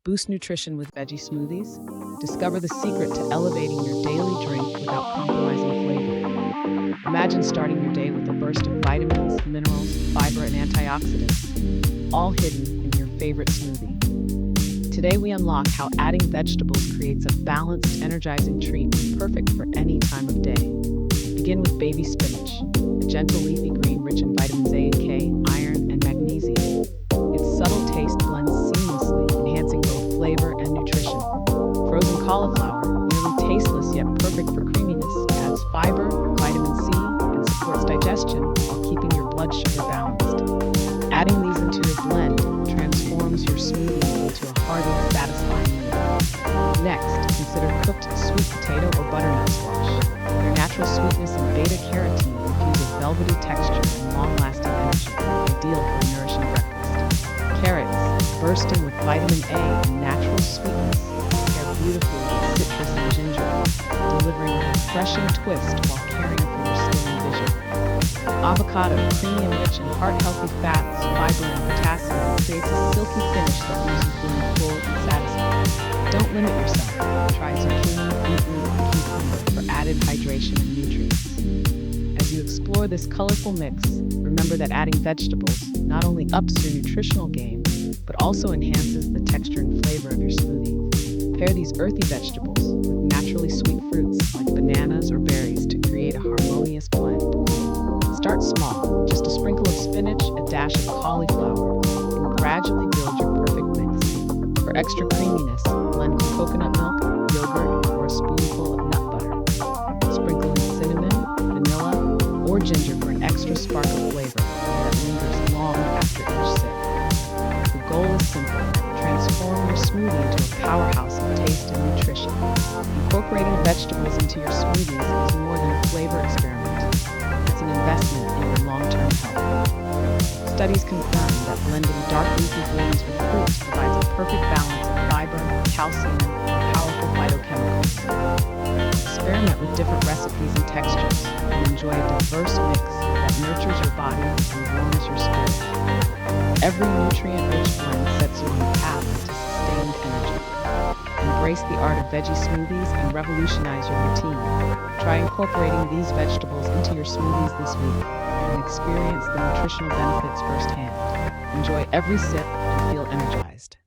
Boost nutrition with veggie smoothies. Discover the secret to elevating your daily drink without compromising flavor. Imagine starting your day with a burst of vitamins, minerals, fiber, and antioxidants, all hidden in your favorite smoothie. Today we unlock how adding vegetables creates a balanced, energizing treat perfect for any time of day. Begin with baby spinach, a gentle leafy green rich in vitamins A and K, iron, and magnesium. Its subtle taste blends seamlessly, enhancing both flavor and nutrition. Frozen cauliflower, nearly tasteless yet perfect for creaminess, adds fiber, vitamin C, and supports digestion while keeping your blood sugar balanced. Adding these into your blend transforms your smoothie into a hearty, satisfying meal. Next, consider cooked sweet potato or butternut squash. Their natural sweetness and beta-carotene infuse a velvety texture and long-lasting energy, ideal for a nourishing breakfast. Carrots, bursting with vitamin A and natural sweetness, pair beautifully with citrus and ginger, delivering a refreshing twist while caring for your skin and vision. Avocado, creamy and rich in heart-healthy fats, fiber, and potassium, creates a silky finish that leaves you feeling full and satisfied. Don't limit yourself. Try zucchini, beetroot, and cucumber for added hydration and nutrients. As you explore this colorful mix, remember that adding vegetables not only ups your nutritional game, but also enhances the texture and flavor of your smoothie. Pair these earthy vegetables with naturally sweet fruits like bananas or berries to create a harmonious blend. Start small, just a sprinkle of spinach, a dash of cauliflower, and gradually build your perfect mix. For extra creaminess, blend coconut milk, yogurt, or a spoonful of nut butter. Sprinkle in cinnamon, vanilla, or ginger for an extra spark of flavor that lingers long after each sip. The goal is simple: transform your smoothie into a powerhouse of taste and nutrition. Incorporating vegetables into your smoothies is more than a flavor experiment. It's an investment in your long-term health. Studies confirm that blending dark leafy greens with fruits provides a perfect balance of fiber, calcium, and powerful phytochemicals. Experiment with different recipes and textures and enjoy a diverse mix that nurtures your body and warms your spirit. Every nutrient-rich blend sets you on the path to sustained energy. Embrace the art of veggie smoothies and revolutionize your routine. Try incorporating these vegetables into your smoothies this week and experience the nutritional benefits firsthand. Enjoy every sip and feel energized.